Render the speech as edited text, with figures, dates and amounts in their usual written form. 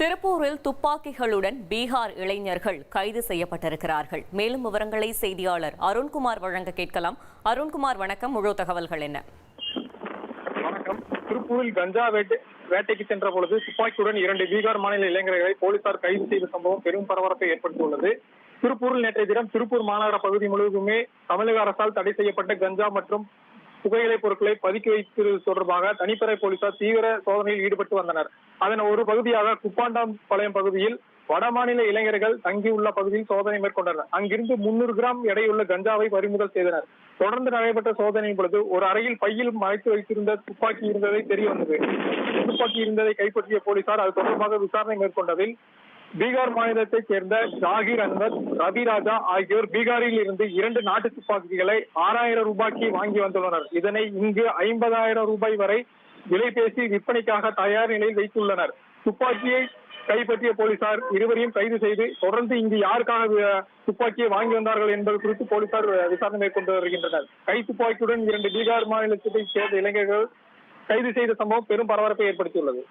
திருப்பூரில் துப்பாக்கிகளுடன் பீகார் இளைஞர்கள் கைது செய்யப்பட்டிருக்கிறார்கள். மேலும் விவரங்களை செய்தியாளர் அருண்குமார் வழங்க கேட்கலாம். அருண்குமார், வணக்கம். முழு தகவல்கள் என்ன? வணக்கம். திருப்பூரில் கஞ்சா வேட்டைக்கு சென்ற பொழுது துப்பாக்கியுடன் 2 பீகார் மாநில இளைஞர்களை போலீசார் கைது செய்த சம்பவம் பெரும் பரபரப்பை ஏற்படுத்தியுள்ளது. திருப்பூரில் நேற்றைய தினம் திருப்பூர் மாநகர பகுதி முழுவதுமே தமிழக அரசால் தடை செய்யப்பட்ட கஞ்சா மற்றும் புகையிலை பொருட்களை பதுக்கி வைப்பது தொடர்பாக தனிப்படை போலீசார் தீவிர சோதனையில் ஈடுபட்டு வந்தனர். அதன் ஒரு பகுதியாக குப்பாண்டாம்பாளையம் பகுதியில் வடமாநில இளைஞர்கள் தங்கியுள்ள பகுதியில் சோதனை மேற்கொண்டனர். அங்கிருந்து 300 கிராம் எடையுள்ள கஞ்சாவை பறிமுதல் செய்தனர். தொடர்ந்து நடைபெற்ற சோதனையின் பொழுது ஒரு அறையில் பையில் மறைத்து வைத்திருந்த துப்பாக்கி இருந்ததை தெரிய வந்தது. துப்பாக்கி இருந்ததை கைப்பற்றிய போலீசார் அது தொடர்பாக விசாரணை மேற்கொண்டதில் பீகார் மாநிலத்தைச் சேர்ந்த ஜாகிர் அஹ்மத், ரவிராஜா ஆகியோர் பீகாரில் இருந்து 2 நாட்டு துப்பாக்கிகளை 6000 ரூபாய்க்கு வாங்கி வந்துள்ளனர். இதனை இங்கு 50,000 ரூபாய் வரை விலை பேசி விற்பனைக்காக தயார் நிலையில் வைத்துள்ளனர். துப்பாக்கியை கைப்பற்றிய போலீசார் இருவரையும் கைது செய்து தொடர்ந்து இங்கு யாருக்காக துப்பாக்கியை வாங்கி வந்தார்கள் என்பது குறித்து போலீசார் விசாரணை மேற்கொண்டு வருகின்றனர். கை துப்பாக்கியுடன் 2 பீகார் மாநிலத்தைச் சேர்ந்த இளைஞர்கள் கைது செய்த சம்பவம் பெரும் பரபரப்பை ஏற்படுத்தியுள்ளது.